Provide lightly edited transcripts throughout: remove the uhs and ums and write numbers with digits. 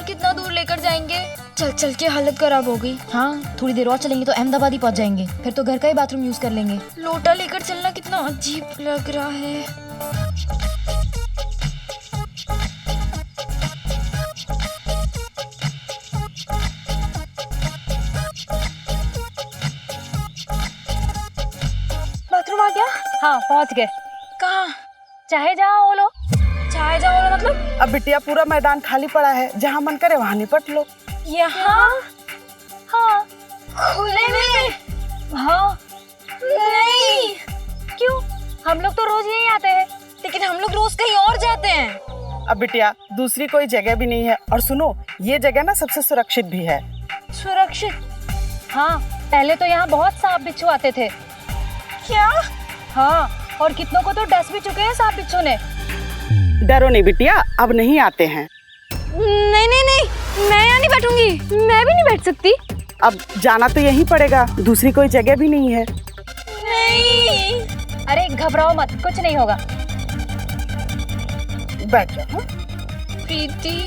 कितना दूर लेकर जाएंगे? चल चल के हालत खराब हो गई। हाँ, थोड़ी देर और चलेंगे तो अहमदाबाद ही पहुंच जाएंगे, फिर तो घर का ही बाथरूम यूज कर लेंगे। लोटा लेकर चलना कितना अजीब लग रहा है। बाथरूम आ गया? हाँ, पहुंच गए। कहाँ? चाहे जहाँ वो लो। चाहे जाओ मतलब? अब बिटिया पूरा मैदान खाली पड़ा है, जहाँ मन करे वहाँ निपट लो। यहाँ? हाँ। खुले में? हाँ। नहीं। क्यों? हम लोग तो रोज यहीं आते हैं। लेकिन हम लोग रोज कहीं और जाते हैं। अब बिटिया दूसरी कोई जगह भी नहीं है, और सुनो ये जगह ना सबसे सुरक्षित भी है। सुरक्षित? हाँ, पहले तो यहाँ बहुत सांप बिच्छू आते थे। क्या? हाँ, और कितनों को तो डस भी चुके हैं सांप बिच्छू ने। डरो नहीं बिटिया, अब नहीं आते हैं। नहीं नहीं नहीं, मैं यहाँ नहीं बैठूंगी। मैं भी नहीं बैठ सकती। अब जाना तो यहीं पड़ेगा, दूसरी कोई जगह भी नहीं है। नहीं। अरे घबराओ मत, कुछ नहीं होगा। बैठ जाओ। प्रीति,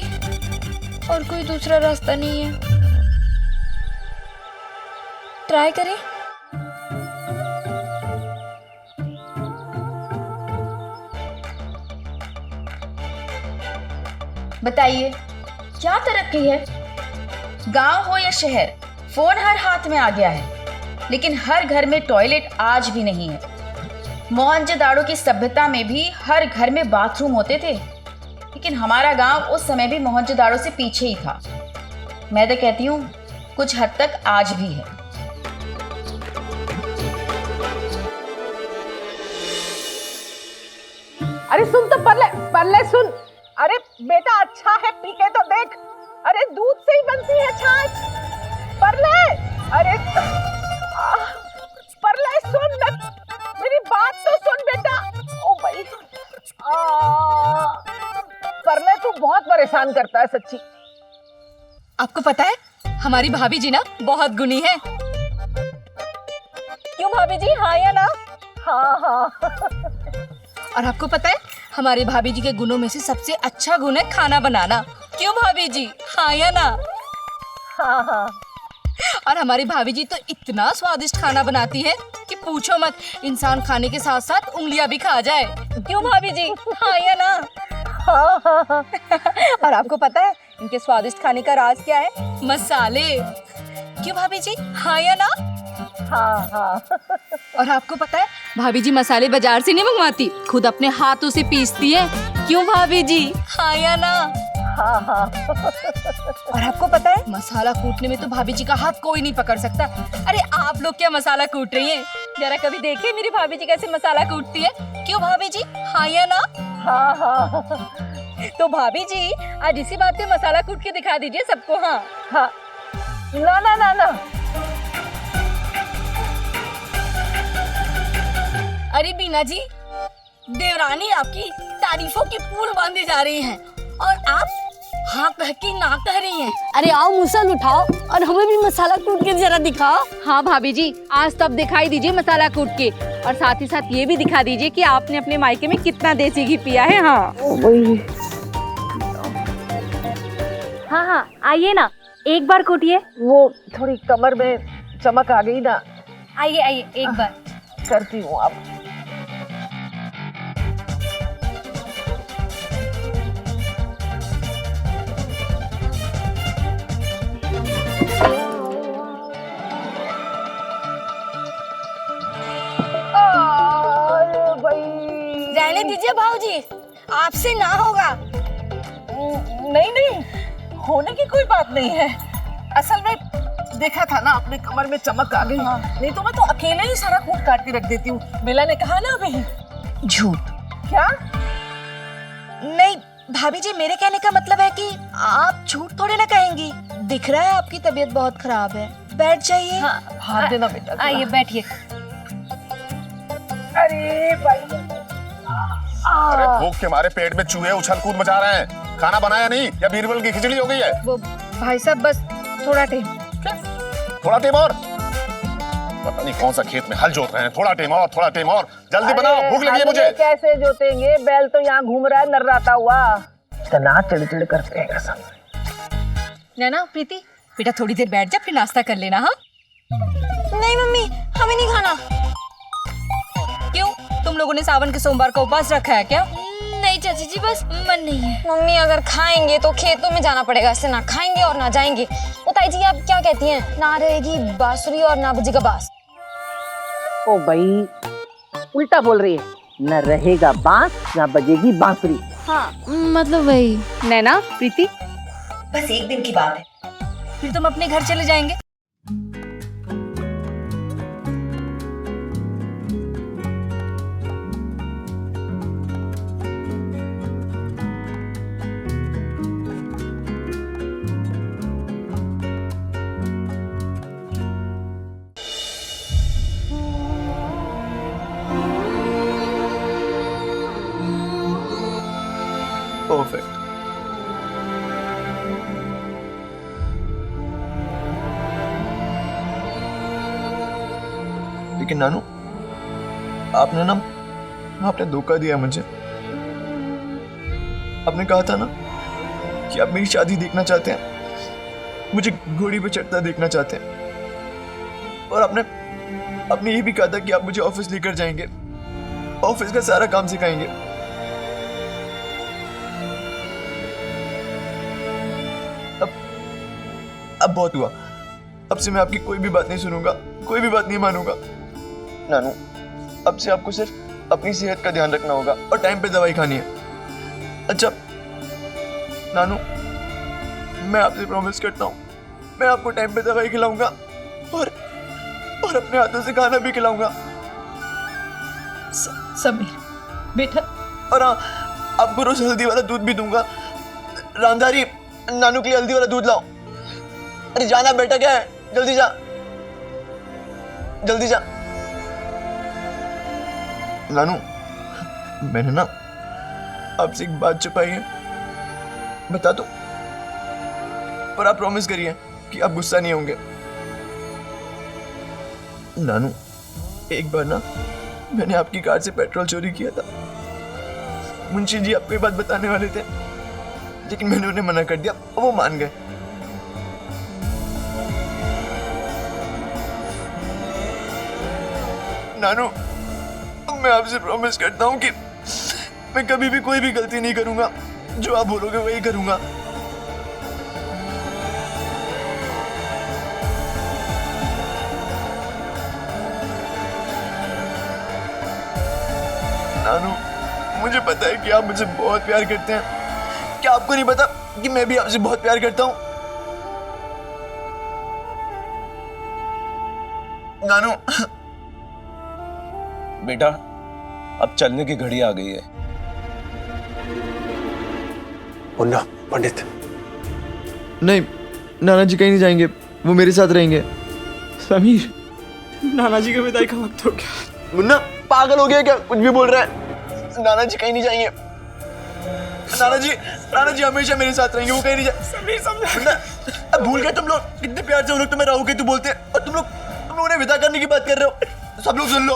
और कोई दूसरा रास्ता नहीं है? ट्राई करें? बताइए क्या तरक्की है? गांव हो या शहर, फोन हर हाथ में आ गया है, लेकिन हर घर में टॉयलेट आज भी नहीं है। मोहनजोदाड़ो की सभ्यता में भी हर घर में बाथरूम होते थे, लेकिन हमारा गांव उस समय भी मोहनजोदाड़ो से पीछे ही था। मैं तो कहती हूँ कुछ हद तक आज भी है। अरे सुन तो पल्ले सुन। अरे बेटा अच्छा है, पी के तो देख। अरे दूध से ही बनती है छाछ। परले, अरे परले सुन, मेरी बात तो सुन बेटा। ओ भाई, परले तू बहुत परेशान करता है सच्ची। आपको पता है हमारी भाभी जी ना बहुत गुणी है। क्यों भाभी जी, हाँ या ना? हाँ हाँ। और आपको पता है हमारी भाभी जी के गुणों में से सबसे अच्छा गुण है खाना बनाना। क्यों भाभी जी, हाँ या ना? हाँ हाँ। और हमारी भाभी जी तो इतना स्वादिष्ट खाना बनाती है कि पूछो मत, इंसान खाने के साथ साथ उंगलियां भी खा जाए। क्यों भाभी जी, हाँ या ना? हाँ हाँ हाँ। और आपको पता है इनके स्वादिष्ट खाने का राज क्या है? मसाले। क्यों भाभी जी, हाँ या ना? हाँ हाँ। और आपको पता है भाभी जी मसाले बाजार से नहीं मंगवाती, खुद अपने हाथों से पीसती है। क्यों भाभी जी, हाँ या ना? हाँ हाँ। और आपको पता है मसाला कूटने में तो भाभी जी का हाथ कोई नहीं पकड़ सकता। अरे आप लोग क्या मसाला कूट रही हैं? जरा कभी देखिए मेरी भाभी जी कैसे मसाला कूटती है। क्यों भाभी जी, हाँ या ना? हाँ हाँ। तो भाभी जी आज इसी बात पे मसाला कूट के दिखा दीजिए सबको। हाँ हाँ। ना ना ना ना। अरे बीना जी, देवरानी आपकी तारीफों की पुल बांधे जा रही हैं और आप हाँ कह के ना कह रही हैं। अरे आओ मुसल उठाओ और हमें भी मसाला कूट के जरा दिखाओ। हाँ भाभी जी, आज तब दिखाई दीजिए मसाला कूट के, और साथ ही साथ ये भी दिखा दीजिए कि आपने अपने मायके में कितना देसी घी पिया है। हाँ हाँ हाँ, आइए ना, एक बार कूटिए। वो थोड़ी कमर में चमक आ गई ना। आइए आइए, एक बार करती हूँ अब। रहने दीजिए भाऊजी, आपसे ना होगा। नहीं नहीं, होने की कोई बात नहीं है। असल में देखा था ना, अपने कमर में चमक आ गई। नहीं तो मैं तो अकेले ही सारा कूट काट के रख देती हूँ। बेला ने कहा ना अभी। झूठ। क्या? नहीं भाभी जी, मेरे कहने का मतलब है कि आप झूठ थोड़े ना कहेंगी। दिख रहा है आपकी तबीयत बहुत खराब है, बैठ जाइए। हाथ देना बेटा। आइए बैठिए। अरे भाई, अरे भूख के मारे पेट में चूहे उछल कूद मचा रहे हैं। खाना बनाया नहीं या बीरबल की खिचड़ी हो गई है? वो भाई साहब बस थोड़ा टाइम। थोड़ा टाइम और? पता नहीं कौन सा खेत में हल जोत रहे हैं। थोड़ा टाइम और, थोड़ा टाइम और, जल्दी बनाओ, भूख लगी है मुझे। कैसे जोतेंगे? बैल तो यहाँ घूम रहा है नर्राता हुआ। इतना चिड़चिड़ करते हैं कसम। नैना प्रीति बेटा थोड़ी देर बैठ जा, फिर नाश्ता कर लेना। हाँ नहीं मम्मी, हमें नहीं खाना। क्यों, तुम लोगों ने सावन के सोमवार का उपवास रखा है क्या? नहीं चाची जी, बस मन नहीं है। मम्मी अगर खाएंगे तो खेतों में जाना पड़ेगा, इससे ना खाएंगे और ना जाएंगे। ओ ताई जी, आप क्या कहती हैं? ना रहेगी बांसुरी और ना बजेगा बांस। ओ भाई, उल्टा बोल रही है। न रहेगा बांस, न बजेगी बांसुरी। हाँ मतलब वही। नैना, प्रीति, बस एक दिन की बात है। फिर तुम अपने घर चले जाएंगे। परफेक्ट। लेकिन नानू, आपने धोखा दिया मुझे। आपने कहा था ना कि आप मेरी शादी देखना चाहते हैं, मुझे घोड़ी पे चढ़ता देखना चाहते हैं, और आपने ये भी कहा था कि आप मुझे ऑफिस लेकर जाएंगे, ऑफिस का सारा काम सिखाएंगे। अब बहुत हुआ। अब से मैं आपकी कोई भी बात नहीं सुनूंगा, कोई भी बात नहीं मानूंगा। नानू, अब से आपको सिर्फ अपनी सेहत का ध्यान रखना होगा और टाइम पे दवाई खानी है। अच्छा नानू, मैं आपसे प्रॉमिस करता हूँ, मैं आपको टाइम पे दवाई खिलाऊंगा और अपने हाथों से खाना भी खिलाऊंगा। समीर बेटा। और हाँ, आपको रोज हल्दी वाला दूध भी दूंगा। रामधारी, नानू के लिए हल्दी वाला दूध लाओ। अरे जाना बेटा, क्या है, जल्दी जा, जल्दी जा। नानू, मैंने ना आपसे एक बात छुपाई है, बता दो, पर आप प्रॉमिस करिए कि आप गुस्सा नहीं होंगे। नानू, एक बार ना मैंने आपकी कार से पेट्रोल चोरी किया था। मुंशी जी आपको ये बात बताने वाले थे, लेकिन मैंने उन्हें मना कर दिया, वो मान गए। नानू, मैं आपसे प्रॉमिस करता हूँ कि मैं कभी भी कोई भी गलती नहीं करूंगा, जो आप बोलोगे वही करूंगा। नानू, मुझे पता है कि आप मुझे बहुत प्यार करते हैं। क्या आपको नहीं पता कि मैं भी आपसे बहुत प्यार करता हूँ? नानू बेटा, अब चलने की घड़ी आ गई है। मुन्ना, पंडित, नहीं, नाना जी कहीं नहीं जाएंगे, वो मेरे साथ रहेंगे। समीर, नाना जी का विदाई का वक्त हो गया। मुन्ना, पागल हो गया क्या, कुछ भी बोल रहा है। नाना जी कहीं नहीं जाएंगे। नाना जी हमेशा मेरे साथ रहेंगे, वो कहीं नहीं जाए। समीर, समझा। अब भूल गए तुम लोग, कितने प्यार से वो लोग तुम्हें राहु केतु बोलते हैं, और तुम लोग उन्हें विदा करने की बात कर रहे हो। सब लोग सुन लो,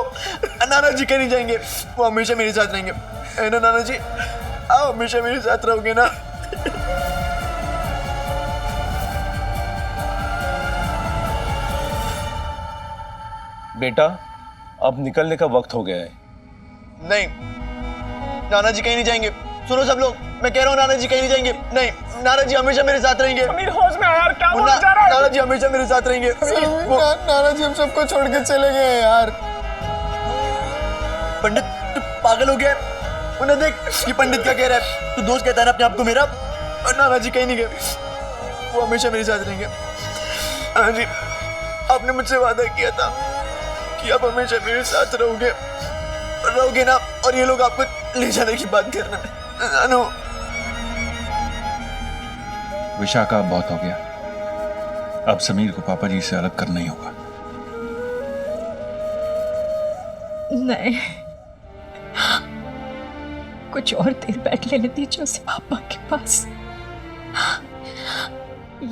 नाना जी कहीं नहीं जाएंगे, वो हमेशा मेरे साथ रहेंगे। है ना नाना जी, आप हमेशा मेरे साथ रहोगे ना? बेटा, अब निकलने का वक्त हो गया है। नहीं, नाना जी कहीं नहीं जाएंगे। सुनो सब लोग, मैं कह रहा हूँ, नाना जी कहीं नहीं जाएंगे। नहीं, नाना जी हमेशा मेरे साथ रहेंगे। समीर, होश में आ यार, क्या बोलना चाह रहा है? नाना जी हमेशा मेरे साथ रहेंगे। नाना जी हम सबको छोड़ के चले गए यार। पंडित, तू पागल हो गया है? उन्हें देख, ये पंडित क्या कह रहा है। तू दोस्त कहता है ना अपने आप को मेरा। और नाना जी कहीं नहीं गए, वो हमेशा मेरे साथ रहेंगे। नाना जी, आपने मुझसे वादा किया था कि आप हमेशा मेरे साथ रहोगे ना, और ये लोग आपको ले जाने की बात कर रहे हैं। नानू, विशाखा, बहुत हो गया। अब समीर को पापा जी से अलग करना ही होगा। नहीं, कुछ और देर बैठ लेने दीजिए उसे पापा के पास।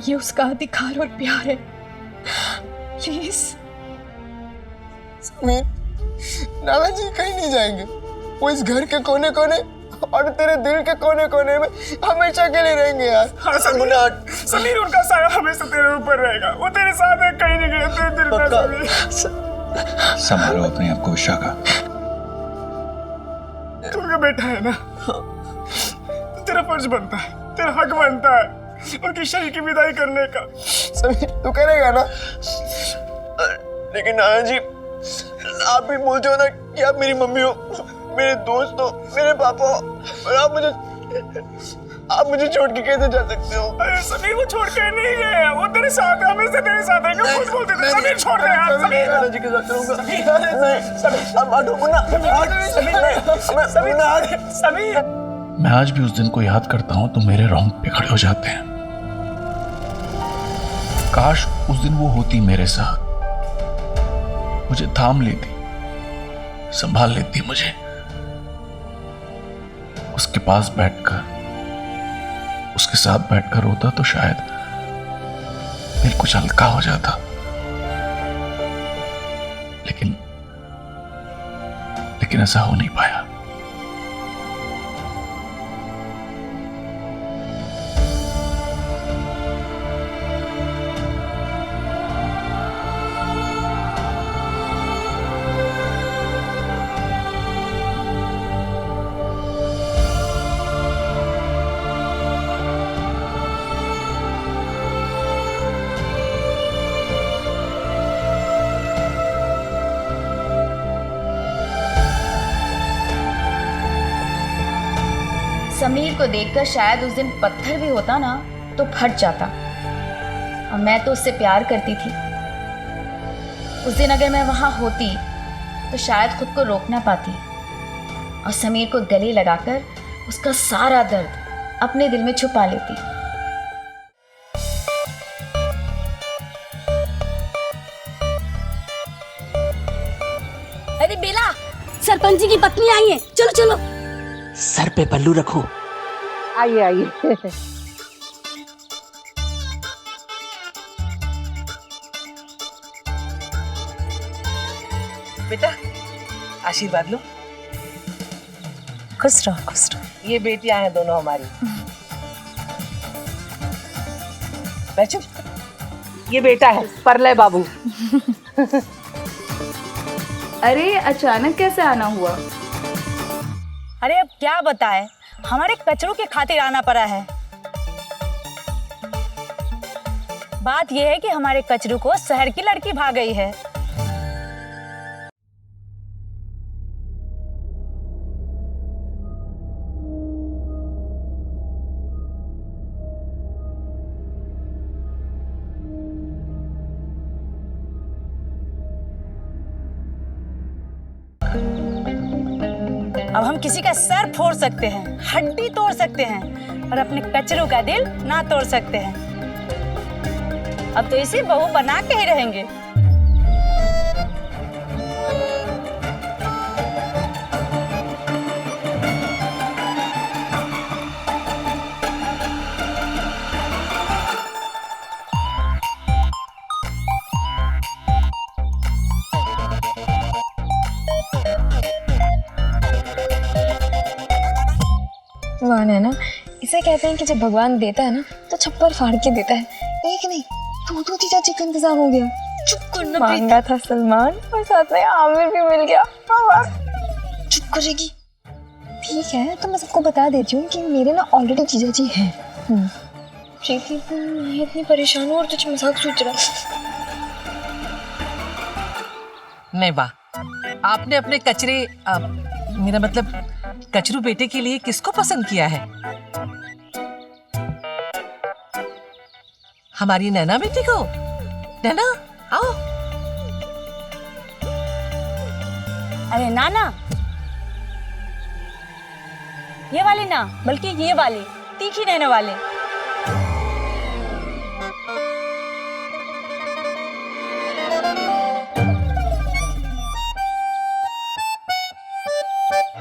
ये उसका अधिकार और प्यार है, प्लीज। समीर, नाना जी कहीं नहीं जाएंगे, वो इस घर के कोने कोने और तेरे दिल के कोने कोने में हमेशा के लिए रहेंगे यार। हाँ समीर, उनका साया हमेशा तेरे ऊपर रहेगा। वो तेरे साथ है, कहीं नहीं गए तेरे दिल में। समीर संभालो अपने आप को विशाखा। तू उनका बेटा है ना, तेरा फर्ज बनता है, तेरा हक बनता है उनकी शरीर की विदाई करने का। समीर तू करेगा ना? लेकिन नाना जी आप भी बोलते हो ना कि आप मेरी मम्मी हो, मेरे दोस्त हो, मेरे पापा हो, और आप मुझे छोड़ के कैसे जा सकते हो? अरे समीर वो छोड़ के नहीं गए, वो तेरे साथ है, हमेशा तेरे साथ है। खुद बोलते थे समीर छोड़ दे यार। समीर नाना जी के साथ रहूंगा। समीर मैं आज भी उस दिन को याद करता हूं तो मेरे रोंगटे खड़े हो जाते हैं। काश उस दिन वो होती मेरे साथ, मुझे थाम लेती, संभाल लेती मुझे, उसके पास बैठकर, उसके साथ बैठकर रोता तो शायद दिल कुछ हल्का हो जाता। लेकिन ऐसा हो नहीं पाया। समीर को देखकर शायद उस दिन पत्थर भी होता ना तो फट जाता। और मैं तो उससे प्यार करती थी। उस दिन अगर मैं वहां होती तो शायद खुद को रोक ना पाती और समीर को गले लगाकर उसका सारा दर्द अपने दिल में छुपा लेती। अरे बेला, सरपंच जी की पत्नी आई है, चलो चलो। सर पे पल्लू रखो। आइए आइए। बेटा आशीर्वाद लो। खुश रहो खुश रहो। ये बेटियां हैं दोनों हमारी। बैठो। ये बेटा है परलय बाबू। अरे अचानक कैसे आना हुआ? अरे अब क्या बताए, हमारे कचरों के खातिर आना पड़ा है। बात यह है कि हमारे कचरों को शहर की लड़की भाग गई है। अब हम किसी का सर फोड़ सकते हैं, हड्डी तोड़ सकते हैं, और अपने कचरों का दिल ना तोड़ सकते हैं। अब तो इसे बहू बना के ही रहेंगे। भगवान है ना, इसे कहते हैं कि जब भगवान देता है ना तो छप्पर फाड़ के देता है। एक नहीं दो चीजा चिकन इंतजाम हो गया। चुप करना, मांगा था सलमान और साथ में आमिर भी मिल गया। चुप करेगी? ठीक है तो मैं सबको बता देती हूँ कि मेरे ना ऑलरेडी जीजा जी हैं। प्रीति मैं इतनी परेशान हूँ और तुझे मजाक सोच रहा। नहीं वाह, आपने अपने कचरे मेरा मतलब कचरू बेटे के लिए किसको पसंद किया है? हमारी नैना बेटी को। नैना आओ। अरे नाना, ये वाली ना बल्कि ये वाली तीखी रहने वाली।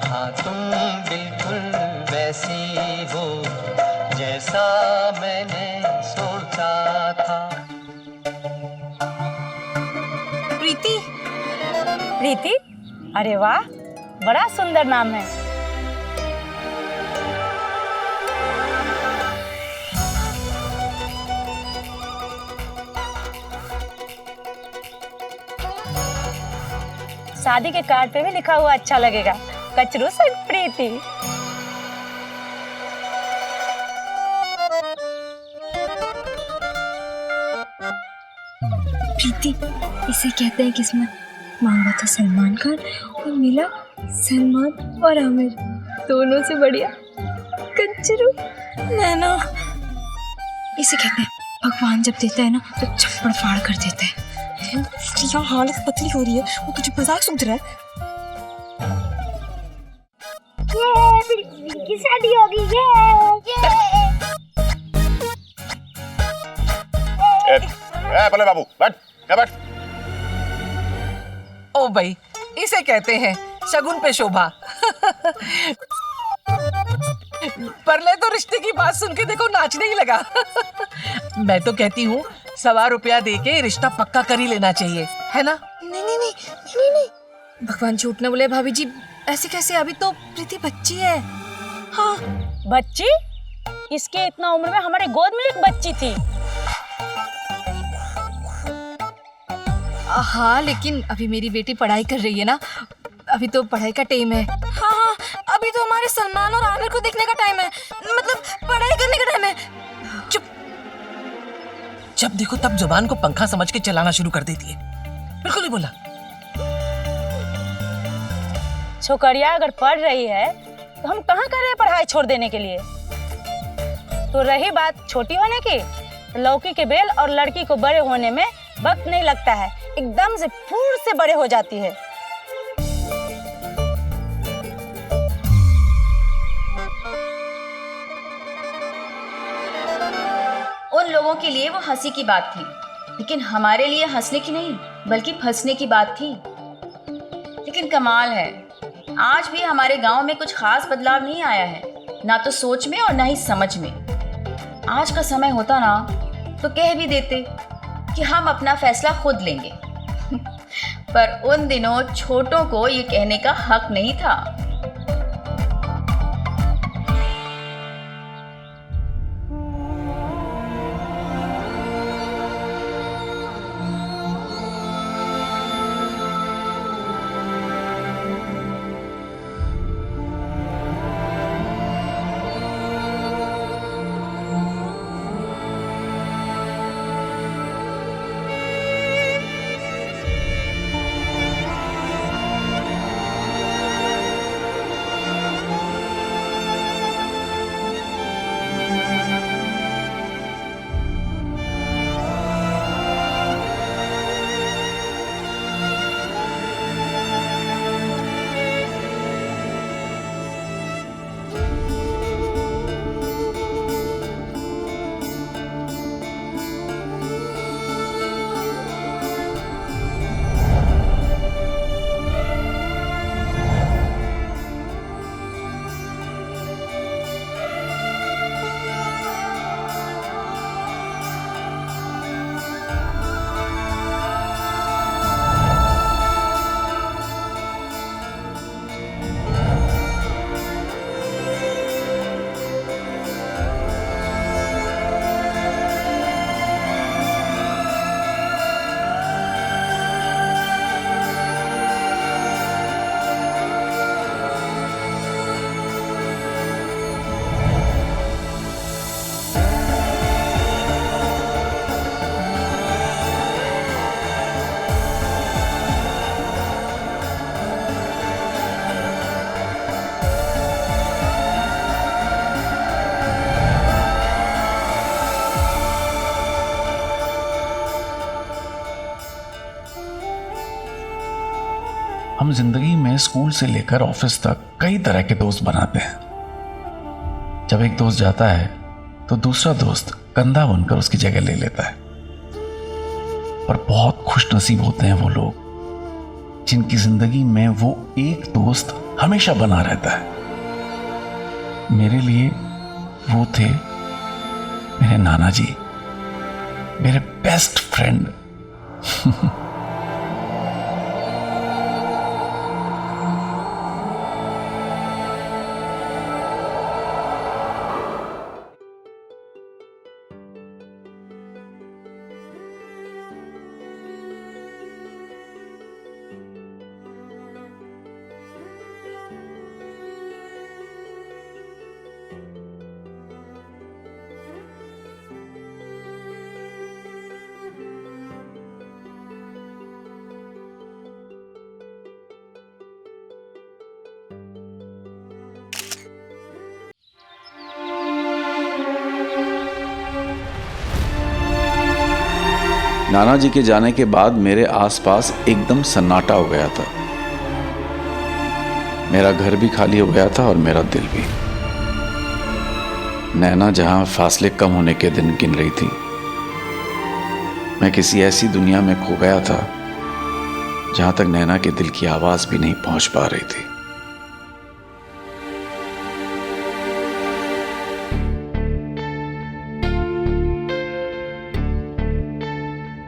हाँ तुम बिल्कुल वैसी हो जैसा मैंने सोचा था। प्रीति। प्रीति? अरे वाह, बड़ा सुंदर नाम है। शादी के कार्ड पे भी लिखा हुआ अच्छा लगेगा, कचरू से प्रीति। प्रीति, इसे कहते हैं किस्मत। मांगा था सलमान खान और मिला सलमान और आमिर, दोनों से बढ़िया कचरू नैना। इसे कहते हैं भगवान जब देता है ना तो चप्पड़ फाड़ कर देता है। यहाँ हालत पतली हो रही है, वो तुझे मजाक सूझ रहा है। की शादी होगी भले बाबू बैठ, क्या बैठ। ओ भाई, इसे कहते हैं शगुन पे शोभा। परले तो रिश्ते की बात सुन के देखो नाचने ही लगा। मैं तो कहती हूँ 1.25 रुपया दे के रिश्ता पक्का कर ही लेना चाहिए, है ना? नहीं नहीं नहीं नहीं नहीं, भगवान झूठ न बोले भाभी जी, ऐसे कैसे? अभी तो प्रीति बच्ची है। हाँ बच्ची? इसके इतना उम्र में हमारे गोद में एक बच्ची थी। हाँ, लेकिन अभी मेरी बेटी पढ़ाई कर रही है ना, अभी तो पढ़ाई का टाइम है। हाँ हाँ, अभी तो हमारे सलमान और आमिर को देखने का टाइम है, मतलब पढ़ाई करने का टाइम है। चुप। जब देखो तब जुबान को पंखा समझ के चलाना शुरू कर देती है। बिल्कुल नहीं बोला। छोकरिया अगर पढ़ रही है तो हम कहाँ कर रहे हैं पढ़ाई छोड़ देने के लिए। तो रही बात छोटी होने की, तो लौकी के बेल और लड़की को बड़े होने में वक्त नहीं लगता है, एकदम से फूर से बड़े हो जाती है। उन लोगों के लिए वो हंसी की बात थी, लेकिन हमारे लिए हंसने की नहीं बल्कि फंसने की बात थी। लेकिन कमाल है, आज भी हमारे गांव में कुछ खास बदलाव नहीं आया है, ना तो सोच में और ना ही समझ में। आज का समय होता ना तो कह भी देते कि हम अपना फैसला खुद लेंगे। पर उन दिनों छोटों को ये कहने का हक नहीं था। हम जिंदगी में स्कूल से लेकर ऑफिस तक कई तरह के दोस्त बनाते हैं। जब एक दोस्त जाता है तो दूसरा दोस्त कंधा बनकर उसकी जगह ले लेता है। पर बहुत खुशनसीब होते हैं वो लोग जिनकी जिंदगी में वो एक दोस्त हमेशा बना रहता है। मेरे लिए वो थे मेरे नाना जी, मेरे बेस्ट फ्रेंड। नाना जी के जाने के बाद मेरे आसपास एकदम सन्नाटा हो गया था। मेरा घर भी खाली हो गया था और मेरा दिल भी। नैना जहां फासले कम होने के दिन गिन रही थी, मैं किसी ऐसी दुनिया में खो गया था जहां तक नैना के दिल की आवाज भी नहीं पहुंच पा रही थी।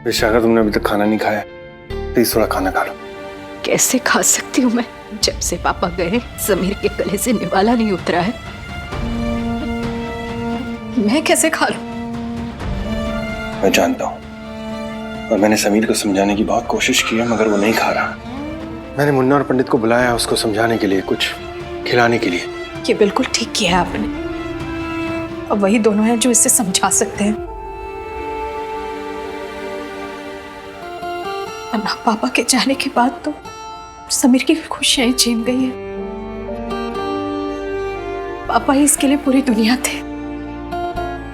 विशाखा, तुमने अभी तक खाना नहीं खाया, प्लीज थोड़ा खाना खा लो। कैसे खा सकती हूँ मैं? जब से पापा गए समीर के गले से निवाला नहीं उतरा है। मैं कैसे खा लूं? मैं जानता हूँ, और मैंने समीर को समझाने की बहुत कोशिश की है, मगर वो नहीं खा रहा। मैंने मुन्ना और पंडित को बुलाया है उसको समझाने के लिए, कुछ खिलाने के लिए। ये बिल्कुल ठीक किया है आपने। अब वही दोनों हैं जो इसे समझा सकते हैं। अन्ना, पापा के जाने के बाद तो समीर की खुशियां छीन गई है। पापा ही इसके लिए पूरी दुनिया थे।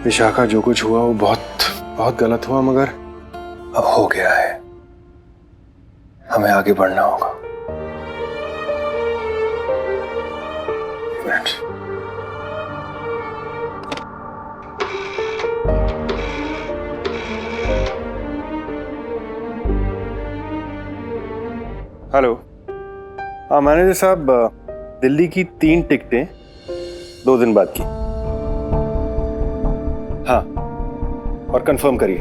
विशाखा, जो कुछ हुआ वो बहुत बहुत गलत हुआ, मगर अब हो गया है। हमें आगे बढ़ना होगा। हेलो, हाँ मैनेजर साहब, दिल्ली की 3 टिकटें 2 दिन बाद की। हाँ, और कंफर्म करिए।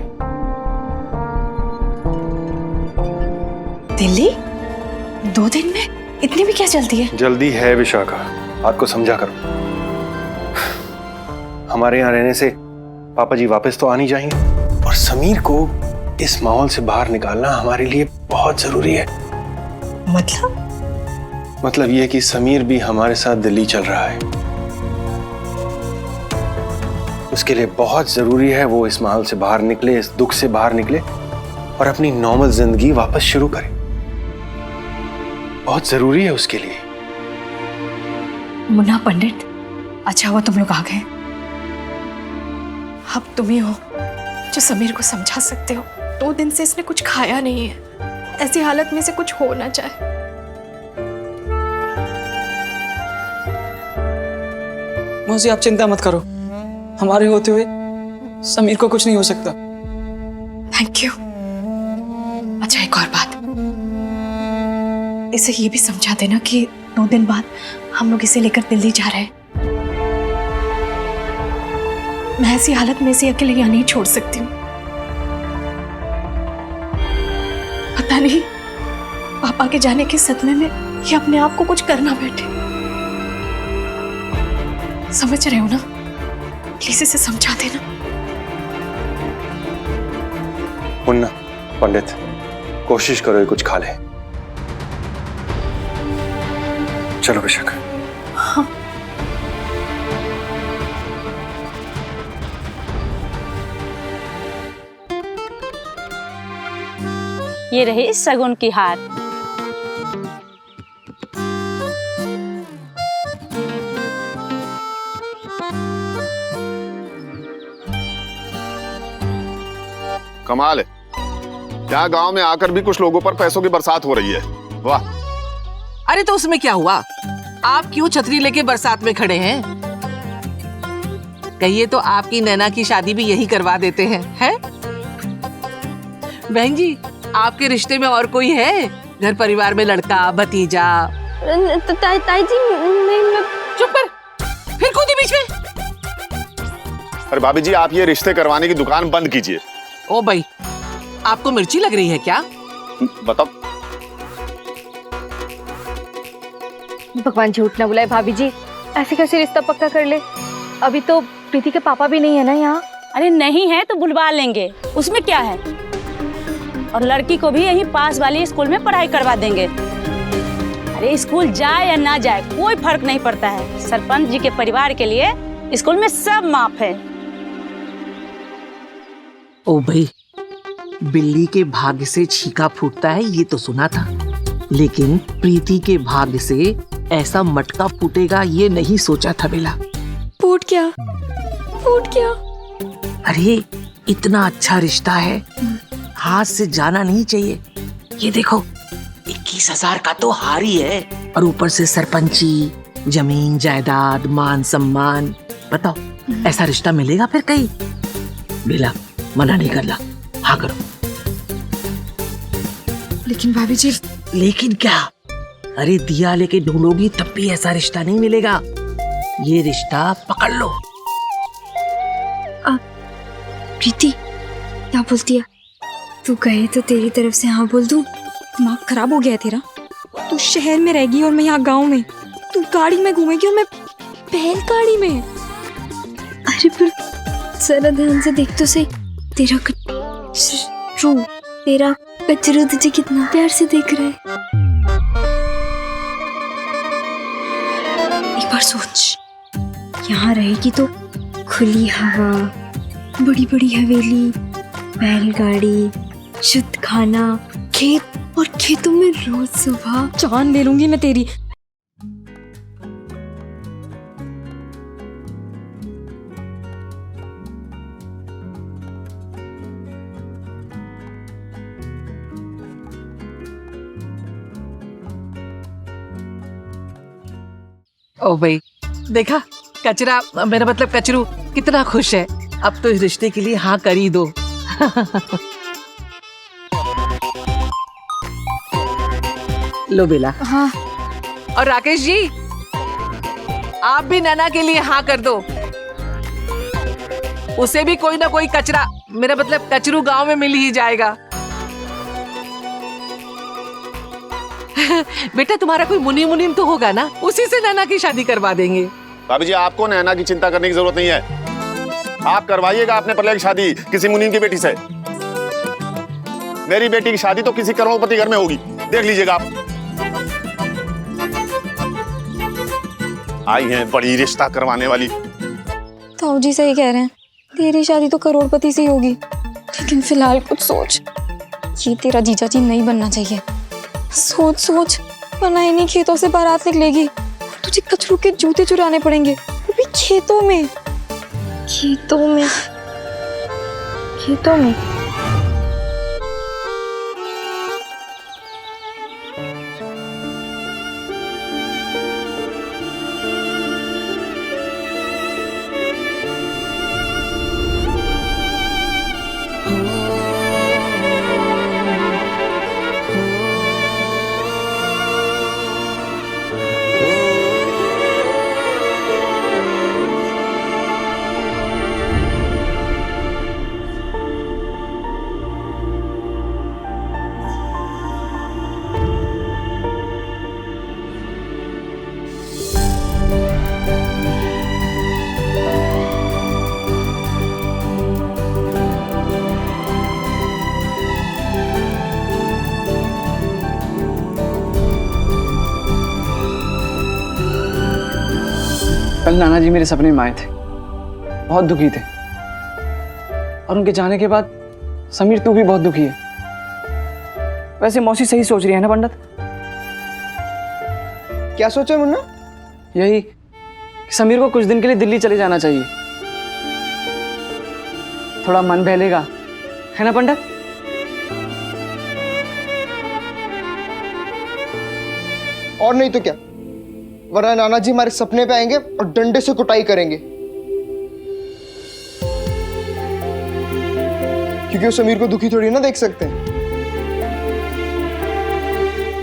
दिल्ली 2 दिन में? इतनी भी क्या जल्दी है? जल्दी है विशाखा, आपको समझा करो। हमारे यहाँ रहने से पापा जी वापस तो आ नहीं जाएंगे, और समीर को इस माहौल से बाहर निकालना हमारे लिए बहुत जरूरी है। मतलब ये कि समीर भी हमारे साथ दिल्ली चल रहा है। उसके लिए बहुत जरूरी है वो इस माहौल से बाहर निकले, इस दुख से बाहर निकले और अपनी नॉर्मल जिंदगी वापस शुरू करे। बहुत जरूरी है उसके लिए। मुन्ना, पंडित, अच्छा हुआ तुम लोग आ गए। अब तुम ही हो जो समीर को समझा सकते हो। 2 दिन से इसने कुछ खाया नहीं है। ऐसी हालत में से कुछ हो ना चाहे। मौसी, आप चिंता मत करो, हमारे होते हुए समीर को कुछ नहीं हो सकता। Thank you. अच्छा, एक और बात, इसे ये भी समझा देना कि 2 दिन बाद हम लोग इसे लेकर दिल्ली जा रहे हैं। मैं ऐसी हालत में इसे अकेले यहाँ नहीं छोड़ सकती हूँ। पता नहीं पापा के जाने के सदमे में ये अपने आप को कुछ करना बैठे। समझ रहे हो ना? प्लीज इसे समझा देना। मुन्ना, पंडित, कोशिश करो ये कुछ खा ले। चलो विशाखा। हाँ। ये रही सगुन की हार। कमाल है, क्या गांव में आकर भी कुछ लोगों पर पैसों की बरसात हो रही है। वाह। अरे तो उसमें क्या हुआ? आप क्यों छतरी लेके बरसात में खड़े हैं? कहिए तो आपकी नैना की शादी भी यही करवा देते हैं? बहन जी, आपके रिश्ते में और कोई है? घर परिवार में लड़का, भतीजा? ताई जी, मैं चुप कर, फिर कूदी बीच में। अरे भाभी जी, आप ये रिश्ते करवाने की दुकान बंद कीजिए। ओ भाई, आपको मिर्ची लग रही है क्या? बताओ। भगवान झूठ ना बुलाए भाभी जी, ऐसे कैसे रिश्ता पक्का कर ले? अभी तो प्रीति के पापा भी नहीं है ना यहाँ। अरे नहीं है तो बुलवा लेंगे, उसमें क्या है। और लड़की को भी यहीं पास वाली स्कूल में पढ़ाई करवा देंगे। अरे स्कूल जाए या ना जाए कोई फर्क नहीं पड़ता है। सरपंच जी के परिवार के लिए स्कूल में सब माफ है। ओ भाई, बिल्ली के भाग्य से छीका फूटता है ये तो सुना था, लेकिन प्रीति के भाग्य से ऐसा मटका फूटेगा ये नहीं सोचा था बेला। फूट क्या? फूट क्या? अरे इतना अच्छा रिश्ता है, हाथ से जाना नहीं चाहिए। ये देखो 21,000 का तो हार ही है, और ऊपर से सरपंची, जमीन जायदाद, मान सम्मान। बताओ ऐसा रिश्ता मिलेगा फिर कहीं? बेला मना नहीं करना, हाँ करो। लेकिन भाभी जी। लेकिन क्या? अरे दिया लेके ढूंढोगी तब भी ऐसा रिश्ता नहीं मिलेगा। ये रिश्ता पकड़ लो। प्रीति क्या बोलती है? तू कहे तो तेरी तरफ से हाँ बोल दूं? दिमाग खराब हो गया है तेरा? तू शहर में रहेगी और मैं यहाँ गांव में। तू गाड़ी में घूमेगी और मैं बैलगाड़ी में। अरे पर जरा ध्यान से देख तो सही, तेरा कचरू तुझे कितना प्यार से देख रहा है। एक बार सोच, यहाँ रहेगी तो खुली हवा, बड़ी बड़ी हवेली, बैलगाड़ी, शुद्ध खाना, खेत, और खेतों में रोज सुबह। जान ले लूंगी मैं तेरी। ओ भाई देखा, कचरा मेरा मतलब कचरू कितना खुश है। अब तो इस रिश्ते के लिए हाँ कर ही दो। लो बेला। हाँ। और राकेश जी आप भी नैना के लिए हाँ कर दो। उसे भी कोई ना कोई कचरा, मेरा मतलब कचरू गांव में मिल ही जाएगा। बेटा तुम्हारा कोई मुनीम तो होगा ना, उसी से नैना की शादी करवा देंगे। भाभी जी आपको नैना की चिंता करने की जरूरत नहीं है। आप करवाइएगा अपने पल्ले की शादी किसी मुनीम की बेटी से। मेरी बेटी की शादी तो किसी करोड़पति घर में होगी, देख लीजिएगा आप। आई हैं बड़ी रिश्ता करवाने वाली। ताऊ जी सही कह रहे हैं, तेरी शादी तो करोड़पति से ही होगी। लेकिन फिलहाल कुछ सोच, ये तेरा जीजा जी नहीं बनना चाहिए। सोच सोच, वरना इन्हीं खेतों से बारात निकलेगी, तुझे कचरू के जूते चुराने पड़ेंगे, वो भी खेतों में। खेतों में, खेतों में। कल नाना जी मेरे सपने में आए थे, बहुत दुखी थे, और उनके जाने के बाद समीर तू भी बहुत दुखी है। वैसे मौसी सही सोच रही है ना पंडित? क्या सोचा मुन्ना? यही कि समीर को कुछ दिन के लिए दिल्ली चले जाना चाहिए, थोड़ा मन बहलेगा, है ना पंडित? और नहीं तो क्या, वरना नाना जी हमारे सपने पे आएंगे और डंडे से कुटाई करेंगे, क्योंकि वो समीर को दुखी थोड़ी ना देख सकते हैं।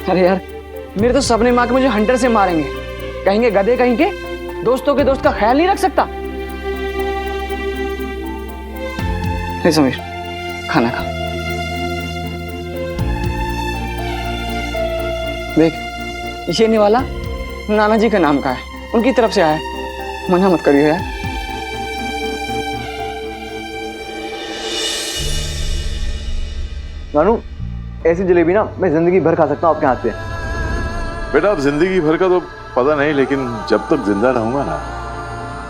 अरे यार मेरे तो सपने माँ के मुझे हंटर से मारेंगे, कहेंगे गधे कहीं के, दोस्तों के दोस्त का ख्याल नहीं रख सकता। ले समीर खाना खा। देख ये निवाला नाना जी का नाम का है, उनकी तरफ से आया, मना मत करियो यार। नानू ऐसी जलेबी ना मैं जिंदगी भर खा सकता हूँ आपके हाथ से। बेटा अब जिंदगी भर का तो पता नहीं, लेकिन जब तक जिंदा रहूंगा ना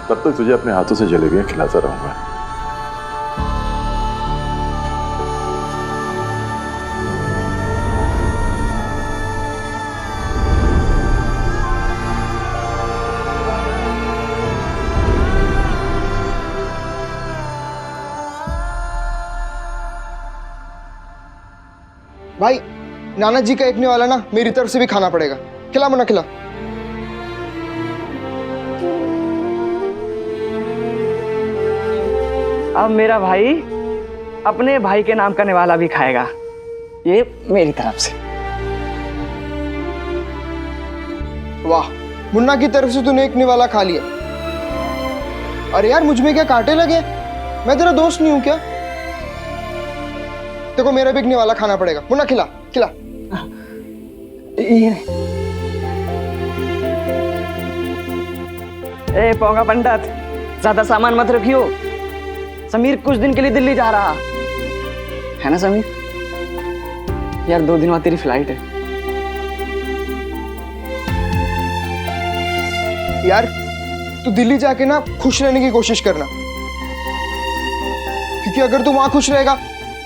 तब तक तुझे अपने हाथों से जलेबियां खिलाता रहूंगा। भाई नाना जी का एक वाला ना मेरी तरफ से भी खाना पड़ेगा। खिला मुन्ना खिला। अब मेरा भाई अपने भाई के नाम का निवाला भी खाएगा, ये मेरी तरफ से। वाह, मुन्ना की तरफ से तूने एक निवाला खा लिया। अरे यार मुझ में क्या कांटे लगे? मैं तेरा दोस्त नहीं हूं क्या? देखो मेरा भी एक निवाला खाना पड़ेगा। मुन्ना खिला खिला। ए पोंगा पंडित, ज्यादा सामान मत रखियो। समीर कुछ दिन के लिए दिल्ली जा रहा है ना समीर? यार 2 दिन बाद तेरी फ्लाइट है। यार तू दिल्ली जाके ना खुश रहने की कोशिश करना, क्योंकि अगर तू वहां खुश रहेगा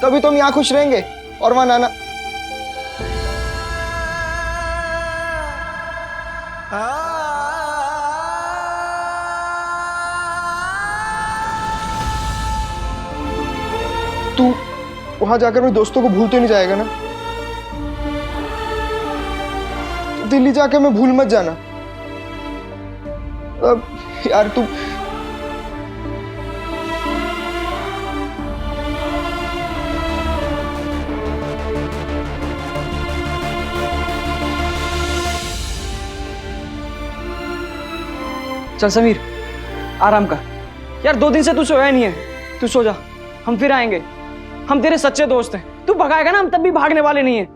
तभी तो हम यहाँ खुश रहेंगे। और वहां नाना तू वहां जाकर अपने दोस्तों को भूलते नहीं जाएगा ना? तो दिल्ली जाकर मैं भूल मत जाना। अब यार तू चल समीर आराम कर। यार 2 दिन से तू सोया नहीं है, तू सो जा, हम फिर आएंगे। हम तेरे सच्चे दोस्त हैं, तू भगाएगा ना हम तब भी भागने वाले नहीं हैं।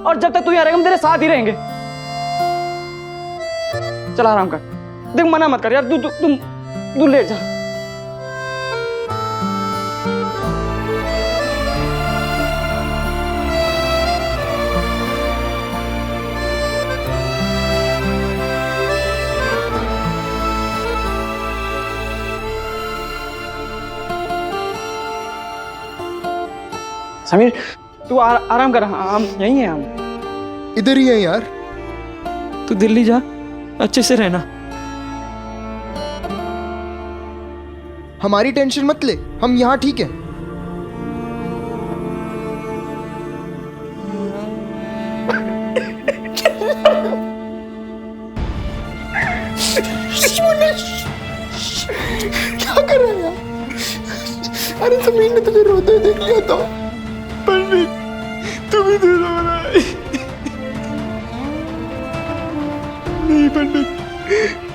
और जब तक तू यहाँ रहेगा हम तेरे साथ ही रहेंगे। चल आराम कर, देख मना मत कर यार, तू लेट जा। समीर तू आराम कर, हम यहीं हैं, हम इधर ही है यार। तू दिल्ली जा, अच्छे से रहना। हमारी टेंशन मत ले, हम यहाँ ठीक है। क्या कर रहा है यार? अरे समीर ने तुझे रोते देख लिया था। पंडित तू भी तो रो रहा है। नहीं पंडित,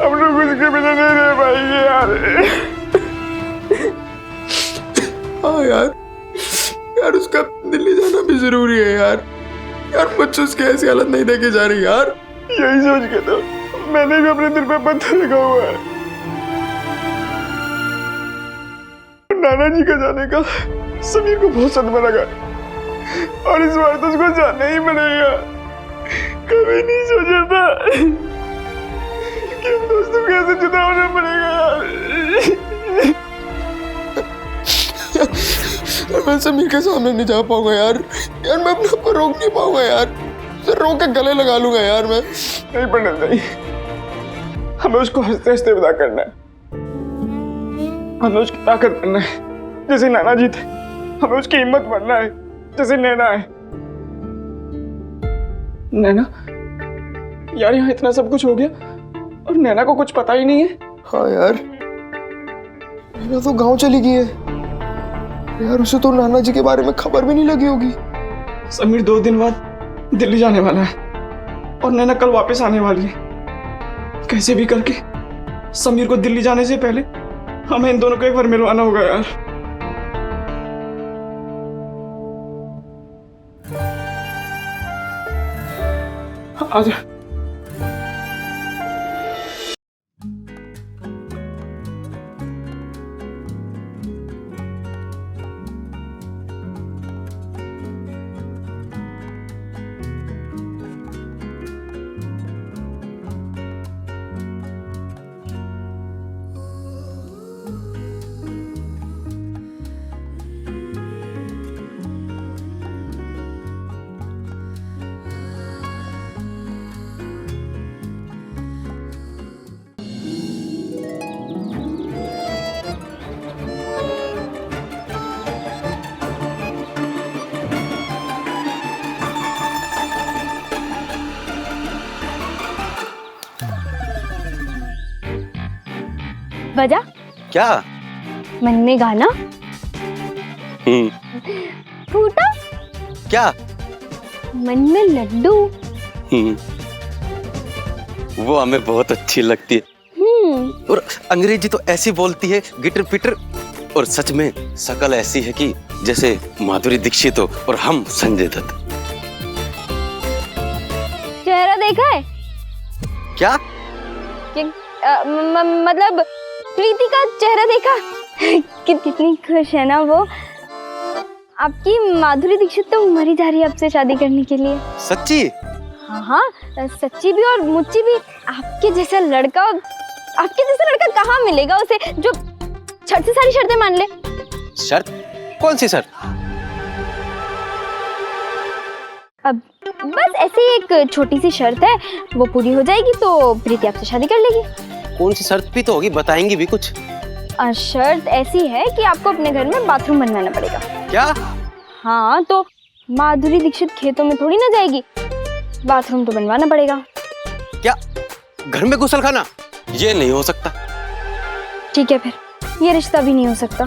हम लोग उसके बिना नहीं रह पाएंगे यार। हाँ यार, यार उसका दिल्ली जाना भी जरूरी है यार। यार मुझसे उसकी ऐसी हालत नहीं देखे जा रही यार। यही सोच के तो मैंने भी अपने दिल पे पत्थर लगा हुआ है। नाना जी का जाने का समीर को बहुत सदमा लगा, और इस बार तो उसको जाना ही पड़ेगा। कभी नहीं सोचा था कि हम दोस्तों को ऐसे जुदा होना पड़ेगा यार मैं समीर के सामने नहीं जा पाऊंगा यार। यार मैं अपने आप को रोक नहीं पाऊंगा यार। उसे रोक के गले लगा लूंगा यार मैं। नहीं पंडित नहीं, हमें उसको हंसते हंसते विदा करना है। हमें उसकी ताकत बनना है जैसे नाना जी थे। हमें उसकी हिम्मत बनना है जैसे नैना है। नैना? यार यहाँ इतना सब कुछ हो गया और नैना को कुछ पता ही नहीं है। हाँ यार, नैना तो गांव चली गई है यार। उसे तो नाना जी के बारे में खबर भी नहीं लगी होगी। समीर 2 दिन बाद दिल्ली जाने वाला है और नैना कल वापस आने वाली है। कैसे भी करके समीर को दिल्ली जाने से पहले हमें इन दोनों को एक बार मिलवाना होगा यार। आजा। बजा क्या? मन में गाना फूटा क्या? मन में लड्डू वो हमें बहुत अच्छी लगती है। और अंग्रेजी तो ऐसी बोलती है गिटर पिटर, और सच में शकल ऐसी है कि जैसे माधुरी दीक्षित हो और हम संजय दत्त। चेहरा देखा है क्या? मतलब प्रीति का चेहरा देखा कितनी खुश है ना वो। आपकी माधुरी दीक्षित तो मरी जा रही है आपसे शादी करने के लिए। सच्ची? हाँ, सच्ची भी और मुच्ची भी। आपके जैसा लड़का कहाँ मिलेगा उसे जो शर्त से सारी शर्तें मान ले। शर्त? कौन सी शर्त? अब बस ऐसी एक छोटी सी शर्त है, वो पूरी हो जाएगी तो प्रीति आपसे शादी कर लेगी। कौन सी शर्त भी तो होगी, बताएंगी भी कुछ। शर्त ऐसी है कि आपको अपने घर में बाथरूम बनवाना पड़ेगा। क्या? हाँ, तो माधुरी दीक्षित खेतों में थोड़ी ना जाएगी, बाथरूम तो बनवाना पड़ेगा। क्या घर में गुसलखाना? ये नहीं हो सकता। ठीक है, फिर ये रिश्ता भी नहीं हो सकता,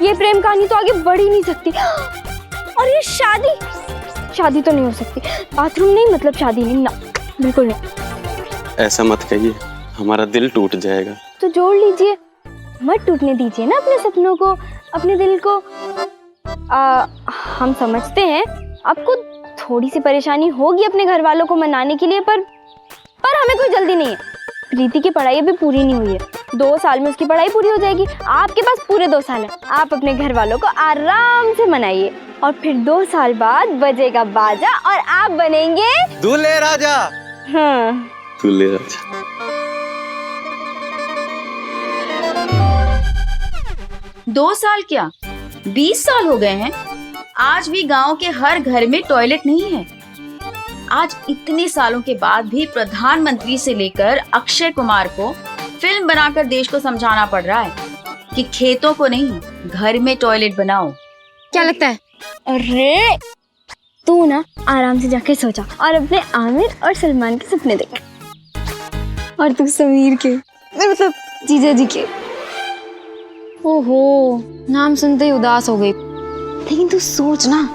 ये प्रेम कहानी तो आगे बढ़ ही नहीं सकती। और ये शादी तो नहीं हो सकती। बाथरूम नहीं मतलब शादी नहीं, ना बिल्कुल नहीं। ऐसा मत कहिए, हमारा दिल टूट जाएगा। तो जोड़ लीजिए, मत टूटने दीजिए ना अपने सपनों को, अपने दिल को। हम समझते हैं आपको थोड़ी सी परेशानी होगी अपने घर वालों को मनाने के लिए, पर हमें कोई जल्दी नहीं है। प्रीति की पढ़ाई अभी पूरी नहीं हुई है, 2 साल में उसकी पढ़ाई पूरी हो जाएगी। आपके पास पूरे 2 साल है, आप अपने घर वालों को आराम से मनाइए और फिर 2 साल बाद बजेगा बाजा और आप बनेंगे दूल्हे राजा। हाँ, दूल्हे राजा। 2 साल क्या 20 साल हो गए हैं, आज भी गांव के हर घर में टॉयलेट नहीं है। आज इतने सालों के बाद भी प्रधानमंत्री से लेकर अक्षय कुमार को फिल्म बनाकर देश को समझाना पड़ रहा है कि खेतों को नहीं, घर में टॉयलेट बनाओ। क्या लगता है? अरे तू ना आराम से जाके सो जा और अपने आमिर और सलमान के सपने देख, और तू समीर के, मतलब जीजा जी के। ओहो, नाम सुनते ही उदास हो गई। लेकिन तू सोच ना,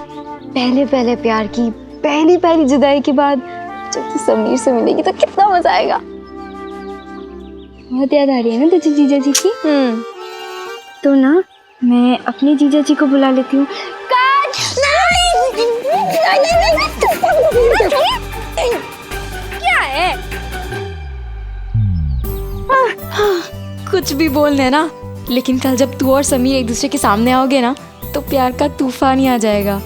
पहले प्यार की पहली जुदाई के बाद जब तू समीर से मिलेगी तो कितना मजा आएगा। बहुत याद आ रही है ना तुझे जीजा जी की? तो ना मैं अपने जीजा जी को बुला लेती हूँ। क्या है? कुछ भी बोल देना, लेकिन कल जब तू और समीर एक दूसरे के सामने आओगे ना तो प्यार का तूफान ही आ जाएगा।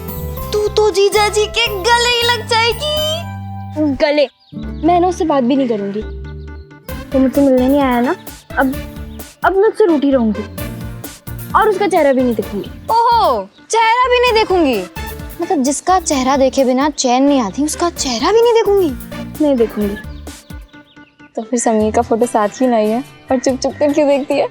तू तो जीजा जी के गले ही लग जाएगी। गले? मैं ना उससे बात भी नहीं करूंगी। तो मुझसे मिलने नहीं आया ना, अब मैं उससे रूठी रहूंगी और उसका चेहरा भी नहीं देखूंगी। ओहो, चेहरा भी नहीं देखूंगी? मतलब जिसका चेहरा देखे बिना चैन नहीं आती, उसका चेहरा भी नहीं देखूंगी? नहीं देखूंगी। तो फिर समीर का फोटो साथ ही नहीं है और चुप चुप कर क्यों देखती है?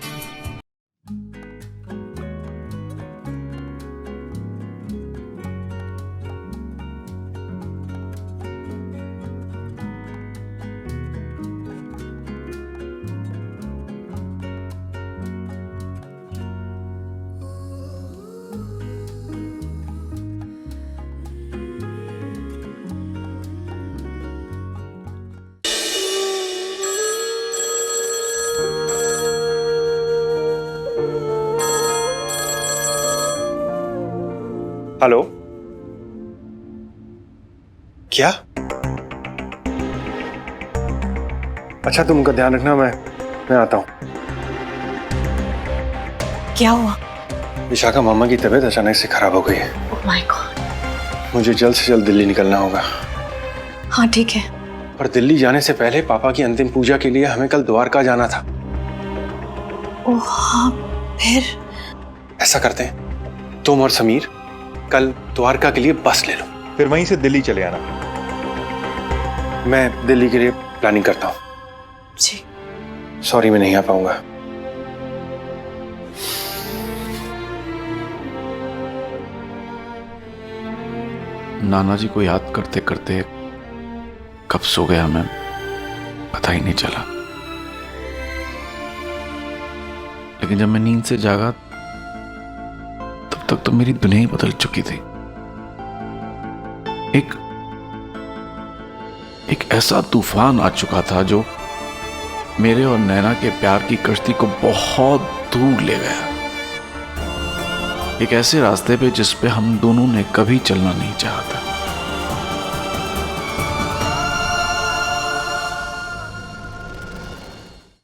हेलो, क्या? अच्छा, तुम उनका ध्यान रखना, मैं आता हूँ। क्या हुआ? विशाखा मामा की तबीयत अचानक से खराब हो गई है। Oh my God. मुझे जल्द से जल्द दिल्ली निकलना होगा। हाँ ठीक है। पर दिल्ली जाने से पहले पापा की अंतिम पूजा के लिए हमें कल द्वारका जाना था। ओह हाँ, फिर? ऐसा करते हैं, तुम और समीर कल द्वारका के लिए बस ले लो, फिर वहीं से दिल्ली चले आना। मैं दिल्ली के लिए प्लानिंग करता हूँ। जी। सॉरी, मैं नहीं आ पाऊंगा। नाना जी को याद करते करते कब सो गया मैं पता ही नहीं चला। लेकिन जब मैं नींद से जागा तब तक तो मेरी दुनिया ही बदल चुकी थी। एक ऐसा तूफान आ चुका था जो मेरे और नैना के प्यार की कश्ती को बहुत दूर ले गया, एक ऐसे रास्ते पे जिस पे हम दोनों ने कभी चलना नहीं चाहा था।